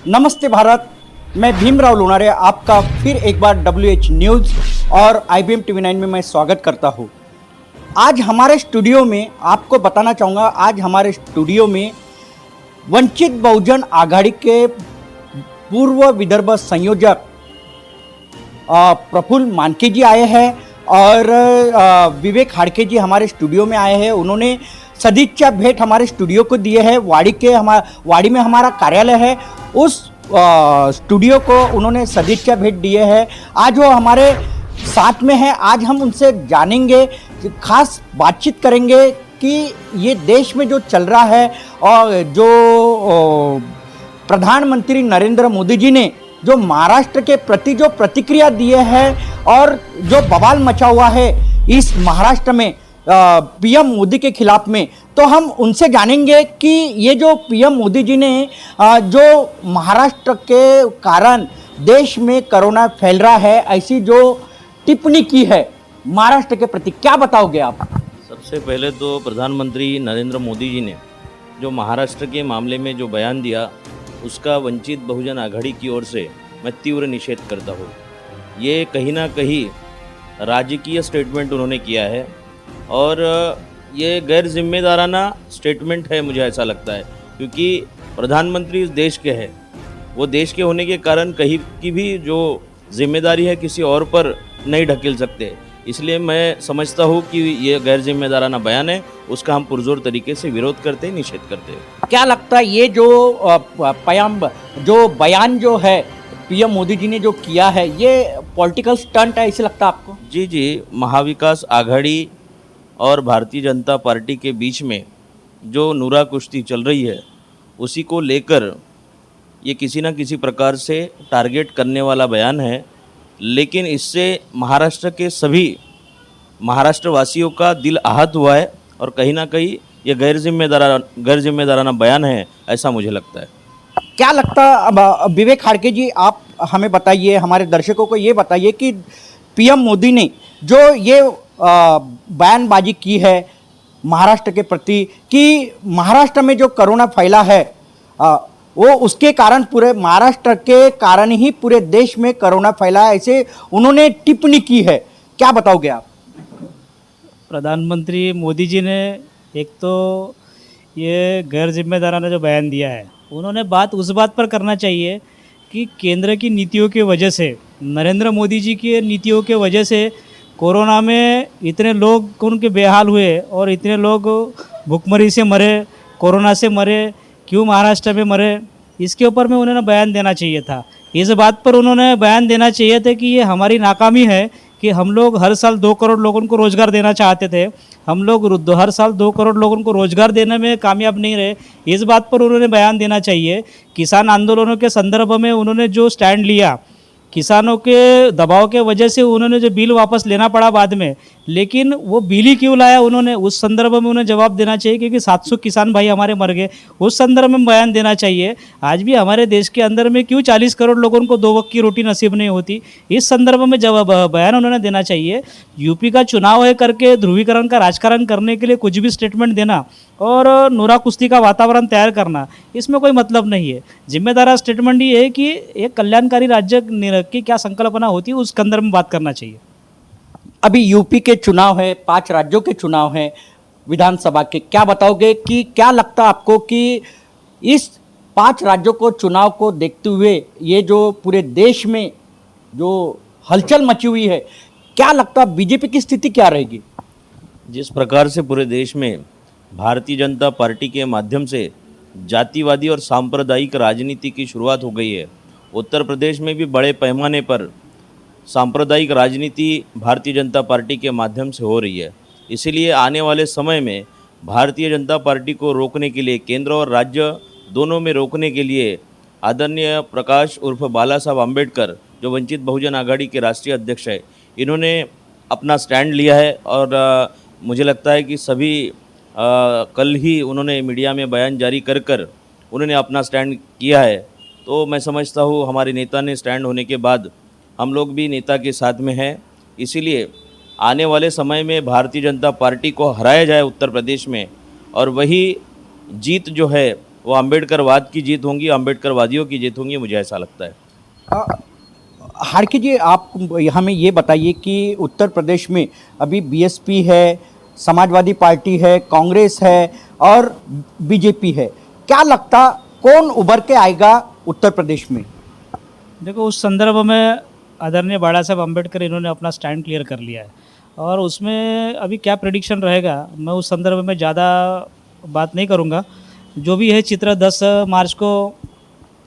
नमस्ते भारत, मैं भीमराव लोनारे आपका फिर एक बार WH न्यूज़ और IBM TV9 में मैं स्वागत करता हूँ। आज हमारे स्टूडियो में आपको बताना चाहूँगा, आज हमारे स्टूडियो में वंचित बहुजन आघाड़ी के पूर्व विदर्भ संयोजक प्रफुल्ल मानके जी आए हैं और विवेक हाड़के जी हमारे स्टूडियो में आए हैं। उन्होंने सदिच्छा भेंट हमारे स्टूडियो को दिए हैं। वाड़ी में हमारा कार्यालय है, उस स्टूडियो को उन्होंने सदिच्छा भेंट दिए हैं। आज वो हमारे साथ में है। आज हम उनसे जानेंगे, खास बातचीत करेंगे कि ये देश में जो चल रहा है और जो प्रधानमंत्री नरेंद्र मोदी जी ने जो महाराष्ट्र के प्रति जो प्रतिक्रिया दिए हैं और जो बवाल मचा हुआ है इस महाराष्ट्र में पीएम मोदी के खिलाफ में, तो हम उनसे जानेंगे कि ये जो पीएम मोदी जी ने जो महाराष्ट्र के कारण देश में कोरोना फैल रहा है, ऐसी जो टिप्पणी की है महाराष्ट्र के प्रति, क्या बताओगे आप? सबसे पहले तो प्रधानमंत्री नरेंद्र मोदी जी ने जो महाराष्ट्र के मामले में जो बयान दिया, उसका वंचित बहुजन आघाड़ी की ओर से मैं तीव्र निषेध करता हूँ। ये कहीं ना कहीं राजकीय स्टेटमेंट उन्होंने किया है और ये गैर जिम्मेदाराना स्टेटमेंट है, मुझे ऐसा लगता है, क्योंकि प्रधानमंत्री इस देश के हैं। वो देश के होने के कारण कहीं की भी जो जिम्मेदारी है किसी और पर नहीं ढकेल सकते। इसलिए मैं समझता हूँ कि ये गैर जिम्मेदाराना बयान है, उसका हम पुरजोर तरीके से विरोध करते हैं, निषेध करते हैं। क्या लगता है ये जो बयान जो है पीएम मोदी जी ने जो किया है, ये पॉलिटिकल स्टंट है, ऐसे लगता है आपको? जी, महाविकास आघाड़ी और भारतीय जनता पार्टी के बीच में जो नूरा कुश्ती चल रही है, उसी को लेकर ये किसी न किसी प्रकार से टारगेट करने वाला बयान है। लेकिन इससे महाराष्ट्र के सभी महाराष्ट्र वासियों का दिल आहत हुआ है और कहीं ना कहीं ये गैर जिम्मेदाराना बयान है, ऐसा मुझे लगता है। क्या लगता है विवेक हाड़के जी, आप हमें बताइए, हमारे दर्शकों को ये बताइए कि पीएम मोदी ने जो ये बयानबाजी की है महाराष्ट्र के प्रति कि महाराष्ट्र में जो कोरोना फैला है वो उसके कारण, पूरे महाराष्ट्र के कारण ही पूरे देश में कोरोना फैला है, ऐसे उन्होंने टिप्पणी की है। क्या बताओगे आप? प्रधानमंत्री मोदी जी ने एक तो ये गैर जिम्मेदाराना जो बयान दिया है, उन्होंने बात उस बात पर करना चाहिए कि केंद्र की नीतियों की वजह से, नरेंद्र मोदी जी की नीतियों के वजह से कोरोना में इतने लोग उनके बेहाल हुए और इतने लोग भुखमरी से मरे, कोरोना से मरे, क्यों महाराष्ट्र में मरे, इसके ऊपर में उन्होंने बयान देना चाहिए था। इस बात पर उन्होंने बयान देना चाहिए था कि ये हमारी नाकामी है कि हम लोग हर साल 2 करोड़ लोगों को रोज़गार देना चाहते थे, हम लोग हर साल 2 करोड़ लोगों को रोज़गार देने में कामयाब नहीं रहे। इस बात पर उन्होंने बयान देना चाहिए। किसान आंदोलनों के संदर्भ में उन्होंने जो स्टैंड लिया, किसानों के दबाव के वजह से उन्होंने जो बिल वापस लेना पड़ा बाद में, लेकिन वो बिल ही क्यों लाया उन्होंने, उस संदर्भ में उन्हें जवाब देना चाहिए, क्योंकि 700 किसान भाई हमारे मर गए, उस संदर्भ में बयान देना चाहिए। आज भी हमारे देश के अंदर में क्यों 40 करोड़ लोगों को 2 वक्त की रोटी नसीब नहीं होती, इस संदर्भ में जवाब बयान उन्होंने देना चाहिए। यूपी का चुनाव है करके ध्रुवीकरण का राजकारण करने के लिए कुछ भी स्टेटमेंट देना और नूरा कुश्ती का वातावरण तैयार करना, इसमें कोई मतलब नहीं है। जिम्मेदार स्टेटमेंट ये है कि एक कल्याणकारी राज्य की क्या संकल्पना होती है, उसके अंदर में बात करना चाहिए। अभी यूपी के चुनाव है, 5 राज्यों के चुनाव हैं विधानसभा के, क्या बताओगे कि क्या लगता है आपको कि इस 5 राज्यों को चुनाव को देखते हुए ये जो पूरे देश में जो हलचल मची हुई है, क्या लगता है बीजेपी की स्थिति क्या रहेगी? जिस प्रकार से पूरे देश में भारतीय जनता पार्टी के माध्यम से जातिवादी और सांप्रदायिक राजनीति की शुरुआत हो गई है, उत्तर प्रदेश में भी बड़े पैमाने पर सांप्रदायिक राजनीति भारतीय जनता पार्टी के माध्यम से हो रही है। इसीलिए आने वाले समय में भारतीय जनता पार्टी को रोकने के लिए, केंद्र और राज्य दोनों में रोकने के लिए, आदरणीय प्रकाश उर्फ बाला साहब आम्बेडकर, जो वंचित बहुजन आघाड़ी के राष्ट्रीय अध्यक्ष है, इन्होंने अपना स्टैंड लिया है और मुझे लगता है कि सभी कल ही उन्होंने मीडिया में बयान जारी कर उन्होंने अपना स्टैंड किया है। तो मैं समझता हूँ हमारे नेता ने स्टैंड होने के बाद हम लोग भी नेता के साथ में हैं। इसीलिए आने वाले समय में भारतीय जनता पार्टी को हराया जाए उत्तर प्रदेश में, और वही जीत जो है वो अम्बेडकरवाद की जीत होंगी, अम्बेडकरवादियों की जीत होंगी, मुझे ऐसा लगता है। हार्के जी, आप हमें ये बताइए कि उत्तर प्रदेश में अभी बीएसपी है, समाजवादी पार्टी है, कांग्रेस है और बीजेपी है। क्या लगता कौन उभर के आएगा उत्तर प्रदेश में? देखो, उस संदर्भ में आदरणीय बाला साहब अम्बेडकर इन्होंने अपना स्टैंड क्लियर कर लिया है, और उसमें अभी क्या प्रेडिक्शन रहेगा मैं उस संदर्भ में ज़्यादा बात नहीं करूँगा। जो भी है चित्र 10 मार्च को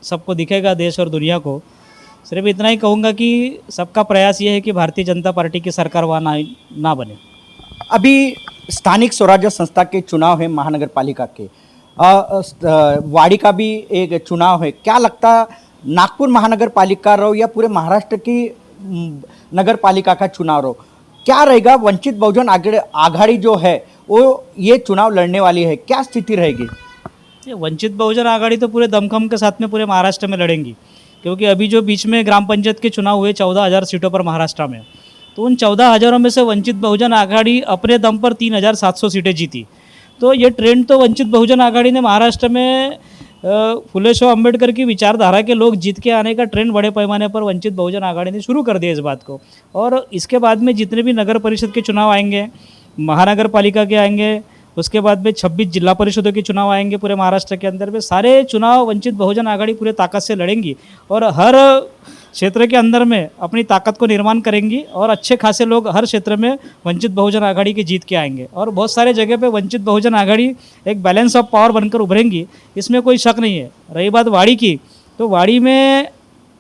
सबको दिखेगा, देश और दुनिया को। सिर्फ इतना ही कहूँगा कि सबका प्रयास ये है कि भारतीय जनता पार्टी की सरकार वहाँ ना बने। अभी स्थानिक स्वराज्य संस्था के चुनाव है, महानगर पालिका के वाड़ी का भी एक चुनाव है। क्या लगता नागपुर महानगर पालिका रहो या पूरे महाराष्ट्र की नगर पालिका का चुनाव रहो, क्या रहेगा? वंचित बहुजन आघाड़ी जो है वो ये चुनाव लड़ने वाली है, क्या स्थिति रहेगी? ये वंचित बहुजन आघाड़ी तो पूरे दमखम के साथ में पूरे महाराष्ट्र में लड़ेंगी, क्योंकि अभी जो बीच में ग्राम पंचायत के चुनाव हुए 14,000 सीटों पर महाराष्ट्र में, तो उन 14,000 में से वंचित बहुजन आघाड़ी अपने दम पर 3,700 सीटें जीती। तो ये ट्रेंड तो वंचित बहुजन आघाड़ी ने महाराष्ट्र में फुले शाह अम्बेडकर की विचारधारा के लोग जीत के आने का ट्रेंड बड़े पैमाने पर वंचित बहुजन आघाड़ी ने शुरू कर दिया इस बात को। और इसके बाद में जितने भी नगर परिषद के चुनाव आएंगे, महानगर पालिका के आएंगे, उसके बाद में 26 जिला परिषदों के चुनाव आएंगे पूरे महाराष्ट्र के अंदर में, सारे चुनाव वंचित बहुजन आघाड़ी पूरे ताकत से लड़ेंगी और हर क्षेत्र के अंदर में अपनी ताकत को निर्माण करेंगी, और अच्छे खासे लोग हर क्षेत्र में वंचित बहुजन आघाड़ी की जीत के आएंगे, और बहुत सारे जगह पे वंचित बहुजन आघाड़ी एक बैलेंस ऑफ पावर बनकर उभरेंगी, इसमें कोई शक नहीं है। रही बात वाड़ी की, तो वाड़ी में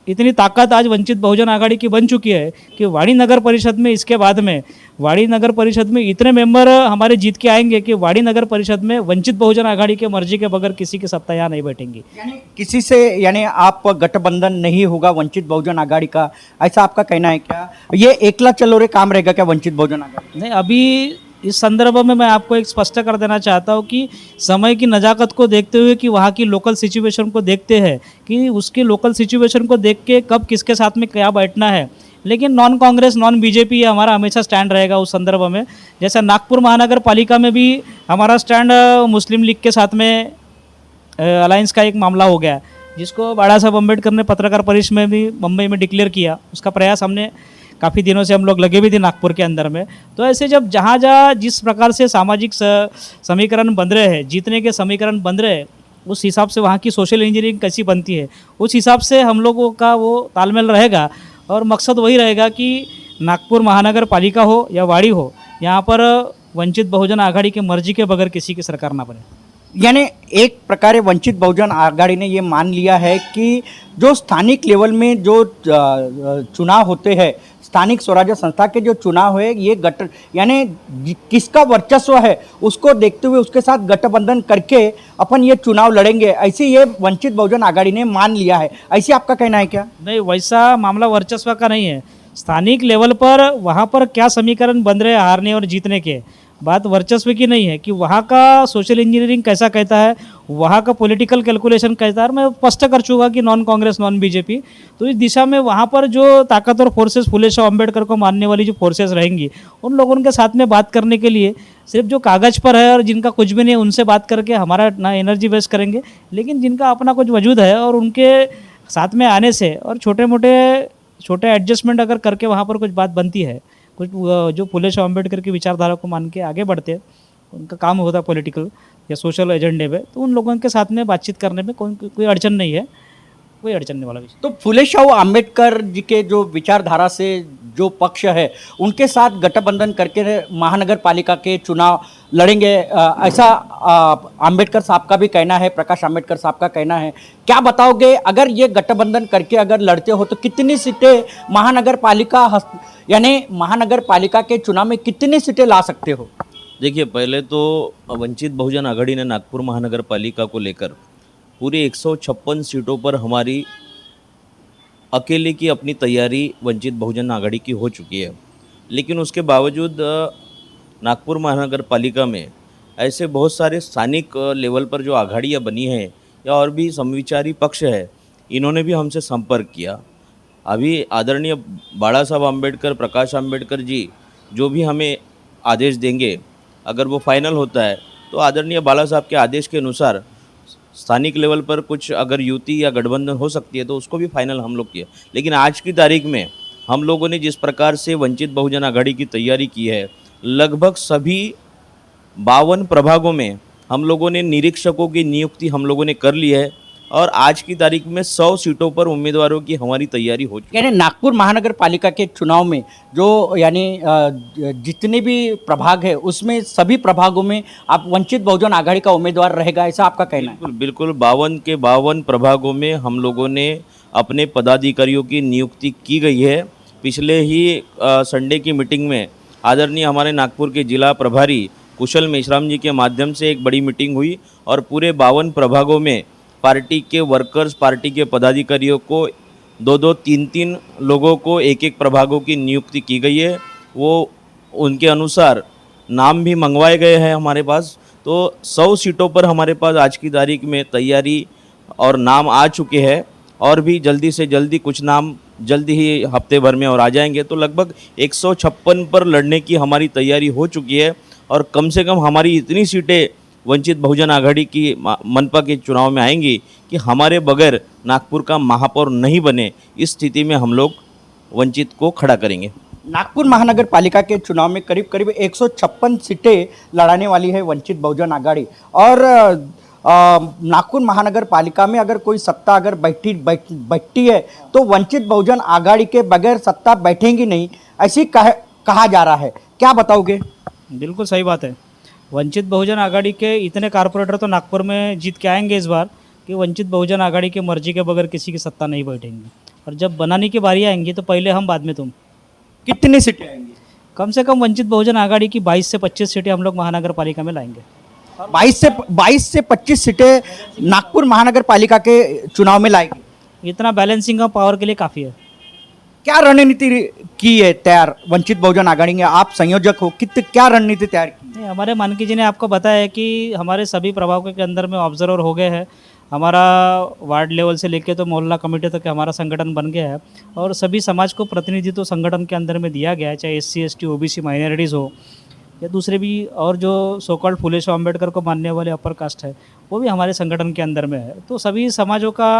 इतनी ताकत आज वंचित बहुजन आघाड़ी की बन चुकी है कि वाड़ी नगर परिषद में इसके बाद में वाड़ी नगर परिषद में इतने मेंबर हमारे जीत के आएंगे कि वाड़ी नगर परिषद में वंचित बहुजन आघाड़ी के मर्जी के बगैर किसी की सत्ता यहाँ नहीं बैठेंगी। यानी किसी से, यानी आप गठबंधन नहीं होगा वंचित बहुजन आघाड़ी का, ऐसा आपका कहना है क्या? ये एकला चलो रे काम रहेगा क्या वंचित बहुजन आघाड़ी? नहीं, अभी इस संदर्भ में मैं आपको एक स्पष्ट कर देना चाहता हूँ कि समय की नज़ाकत को देखते हुए, कि वहाँ की लोकल सिचुएशन को देखते हैं, कि उसकी लोकल सिचुएशन को देख के कब किसके साथ में क्या बैठना है। लेकिन नॉन कांग्रेस नॉन बीजेपी ये हमारा हमेशा स्टैंड रहेगा उस संदर्भ में। जैसा नागपुर महानगर पालिका में भी हमारा स्टैंड मुस्लिम लीग के साथ में अलायंस का एक मामला हो गया, जिसको बाला साहब अम्बेडकर ने पत्रकार परिषद में भी मुंबई में डिक्लेयर किया। उसका प्रयास हमने काफ़ी दिनों से हम लोग लगे भी थे नागपुर के अंदर में। तो ऐसे जब जहाँ जहाँ जिस प्रकार से सामाजिक समीकरण बन रहे हैं, जीतने के समीकरण बन रहे हैं, उस हिसाब से वहाँ की सोशल इंजीनियरिंग कैसी बनती है, उस हिसाब से हम लोगों का वो तालमेल रहेगा। और मकसद वही रहेगा कि नागपुर महानगर पालिका हो या वाड़ी हो, यहाँ पर वंचित बहुजन आघाड़ी की मर्जी के बगैर किसी की सरकार ना बने। यानी एक प्रकारे वंचित बहुजन आघाड़ी ने ये मान लिया है कि जो स्थानिक लेवल में जो चुनाव होते हैं, स्थानिक स्वराज्य संस्था के जो चुनाव है, ये यानी किसका वर्चस्व है उसको देखते हुए उसके साथ गठबंधन करके अपन ये चुनाव लड़ेंगे, ऐसे ये वंचित बहुजन आघाड़ी ने मान लिया है। ऐसे आपका कहना है क्या? नहीं, वैसा मामला वर्चस्व का नहीं है। स्थानिक लेवल पर वहाँ पर क्या समीकरण बन रहे हैं हारने और जीतने के, बात वर्चस्व की नहीं है कि वहाँ का सोशल इंजीनियरिंग कैसा कहता है, वहाँ का पॉलिटिकल कैलकुलेशन कहता है। मैं स्पष्ट कर चुका कि नॉन कांग्रेस नॉन बीजेपी, तो इस दिशा में वहाँ पर जो ताकतवर फोर्सेस फुले शाह अम्बेडकर को मानने वाली जो फोर्सेस रहेंगी, उन लोगों के साथ में बात करने के लिए सिर्फ जो कागज़ पर है और जिनका कुछ भी नहीं है उनसे बात करके हमारा ना एनर्जी वेस्ट करेंगे, लेकिन जिनका अपना कुछ वजूद है और उनके साथ में आने से और छोटे एडजस्टमेंट अगर करके वहाँ पर कुछ बात बनती है, कुछ जो फुले शाह अम्बेडकर की विचारधारा को मान के आगे बढ़ते हैं, उनका काम होता है पॉलिटिकल या सोशल एजेंडे पे, तो उन लोगों के साथ में बातचीत करने में कोई अड़चन नहीं है, कोई अड़चन नहीं वाला विषय। तो फुले शाह अम्बेडकर जी के जो विचारधारा से जो पक्ष है उनके साथ गठबंधन करके महानगर पालिका के चुनाव लड़ेंगे, ऐसा अम्बेडकर साहब का भी कहना है, प्रकाश अम्बेडकर साहब का कहना है। क्या बताओगे, अगर ये गठबंधन करके अगर लड़ते हो तो कितनी सीटें महानगर पालिका, यानी महानगर पालिका के चुनाव में कितनी सीटें ला सकते हो? देखिए, पहले तो वंचित बहुजन आघाड़ी ने नागपुर महानगर पालिका को लेकर पूरी 156 सीटों पर हमारी अकेले की अपनी तैयारी वंचित बहुजन आघाड़ी की हो चुकी है। लेकिन उसके बावजूद नागपुर महानगर पालिका में ऐसे बहुत सारे स्थानिक लेवल पर जो आघाड़ियाँ बनी हैं या और भी समविचारी पक्ष है, इन्होंने भी हमसे संपर्क किया। अभी आदरणीय बाला साहब अम्बेडकर, प्रकाश अम्बेडकर जी जो भी हमें आदेश देंगे, अगर वो फाइनल होता है तो आदरणीय बाला साहब के आदेश के अनुसार स्थानिक लेवल पर कुछ अगर युति या गठबंधन हो सकती है तो उसको भी फाइनल हम लोग किया। लेकिन आज की तारीख में हम लोगों ने जिस प्रकार से वंचित बहुजन आघाड़ी की तैयारी की है, लगभग सभी 52 प्रभागों में हम लोगों ने निरीक्षकों की नियुक्ति हम लोगों ने कर ली है और आज की तारीख में 100 सीटों पर उम्मीदवारों की हमारी तैयारी हो चुकी है। यानी नागपुर महानगर पालिका के चुनाव में जो यानी जितने भी प्रभाग है उसमें सभी प्रभागों में आप वंचित बहुजन आघाड़ी का उम्मीदवार रहेगा, ऐसा आपका कहना है? बिल्कुल बिल्कुल 52 के 52 प्रभागों में हम लोगों ने अपने पदाधिकारियों की नियुक्ति की गई है। पिछले ही संडे की मीटिंग में आदरणीय हमारे नागपुर के जिला प्रभारी कुशल मेश्राम जी के माध्यम से एक बड़ी मीटिंग हुई और पूरे 52 प्रभागों में पार्टी के वर्कर्स, पार्टी के पदाधिकारियों को 2-2, 3-3 लोगों को एक प्रभागों की नियुक्ति की गई है। वो उनके अनुसार नाम भी मंगवाए गए हैं हमारे पास। तो 100 सीटों पर हमारे पास आज की तारीख में तैयारी और नाम आ चुके हैं और भी जल्दी से जल्दी कुछ नाम जल्दी ही हफ्ते भर में और आ जाएंगे। तो लगभग 156 पर लड़ने की हमारी तैयारी हो चुकी है और कम से कम हमारी इतनी सीटें वंचित बहुजन आघाड़ी की मनपा के चुनाव में आएंगी कि हमारे बगैर नागपुर का महापौर नहीं बने, इस स्थिति में हम लोग वंचित को खड़ा करेंगे। नागपुर महानगर पालिका के चुनाव में करीब करीब 156 सीटें लड़ाने वाली है वंचित बहुजन आघाड़ी। और नागपुर महानगर पालिका में अगर कोई सत्ता अगर बैठती है तो वंचित बहुजन आघाड़ी के बगैर सत्ता बैठेंगी नहीं, ऐसी कहा जा रहा है। क्या बताओगे? बिल्कुल सही बात है। वंचित बहुजन आघाड़ी के इतने कारपोरेटर तो नागपुर में जीत के आएंगे इस बार कि वंचित बहुजन आघाड़ी की मर्जी के बगैर किसी की सत्ता नहीं बैठेंगी। और जब बनाने की बारी आएंगी तो पहले हम बाद में तुम। कितनी सीटें आएंगी? कम से कम वंचित बहुजन आघाड़ी की 22 से 25 सीटें हम लोग महानगर पालिका में लाएंगे। 22 से 25 सीटें नागपुर महानगर पालिका के चुनाव में लाएगी। इतना बैलेंसिंग ऑफ पावर के लिए काफ़ी है। क्या रणनीति की है तैयार वंचित बहुजन आघाड़ी में? आप संयोजक हो, क्या रणनीति तैयार की? नहीं, हमारे मानकी जी ने आपको बताया कि हमारे सभी प्रभागों के अंदर में ऑब्जर्वर हो गए हैं। हमारा वार्ड लेवल से लेके तो मोहल्ला कमेटी तक हमारा संगठन बन गया है और सभी समाज को प्रतिनिधित्व संगठन के अंदर में दिया गया है, चाहे SC ST OBC माइनॉरिटीज़ हो या दूसरे भी, और जो सो कॉल्ड फुले शाह अम्बेडकर को मानने वाले अपर कास्ट है वो भी हमारे संगठन के अंदर में है। तो सभी समाजों का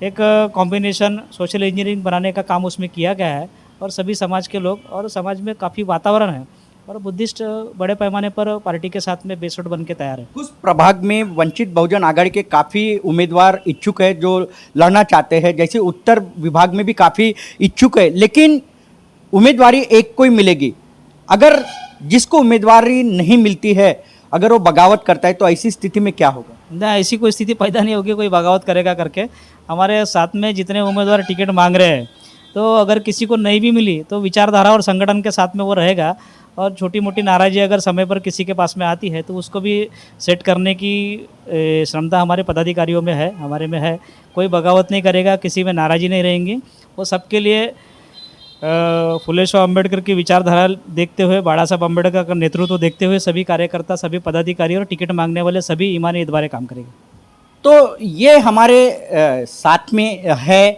एक कॉम्बिनेशन सोशल इंजीनियरिंग बनाने का काम उसमें किया गया है और सभी समाज के लोग और समाज में काफ़ी वातावरण है और बुद्धिस्ट बड़े पैमाने पर पार्टी के साथ में बेसोट बन के तैयार है। कुछ प्रभाग में वंचित बहुजन आघाड़ी के काफ़ी उम्मीदवार इच्छुक है जो लड़ना चाहते हैं, जैसे उत्तर विभाग में भी काफ़ी इच्छुक है, लेकिन उम्मीदवारी एक को ही मिलेगी। अगर जिसको उम्मीदवारी नहीं मिलती है अगर वो बगावत करता है तो ऐसी स्थिति में क्या होगा? ना, ऐसी कोई स्थिति पैदा नहीं होगी कोई बगावत करेगा करके। हमारे साथ में जितने उम्मीदवार टिकट मांग रहे हैं तो अगर किसी को नहीं भी मिली तो विचारधारा और संगठन के साथ में वो रहेगा और छोटी मोटी नाराज़गी अगर समय पर किसी के पास में आती है तो उसको भी सेट करने की क्षमता हमारे पदाधिकारियों में है, हमारे में है। कोई बगावत नहीं करेगा, किसी में नाराज़गी नहीं रहेंगी। वो सबके लिए फुले शाह अम्बेडकर की विचारधारा देखते हुए, बाड़ा साहब अम्बेडकर का नेतृत्व देखते हुए सभी कार्यकर्ता, सभी पदाधिकारी और टिकट मांगने वाले सभी ईमानी इतबारे काम करेंगे। तो ये हमारे साथ में है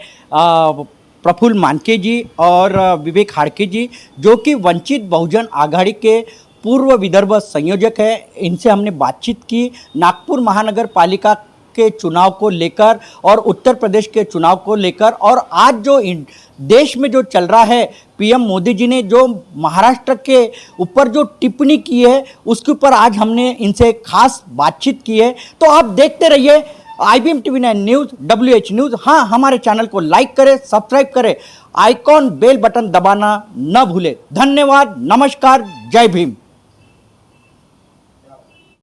प्रफुल्ल मानके जी और विवेक हाड़के जी, जो कि वंचित बहुजन आघाड़ी के पूर्व विदर्भ संयोजक है। इनसे हमने बातचीत की नागपुर महानगर पालिका के चुनाव को लेकर और उत्तर प्रदेश के चुनाव को लेकर, और आज जो देश में जो चल रहा है, PM मोदी जी ने जो महाराष्ट्र के ऊपर जो टिप्पणी की है उसके ऊपर आज हमने इनसे खास बातचीत की है। तो आप देखते रहिए IBM TV9 news, WH news. हाँ, हमारे चैनल को लाइक करें, सब्सक्राइब करें, आइकॉन बेल बटन दबाना न भूलें। धन्यवाद, नमस्कार, जय भीम।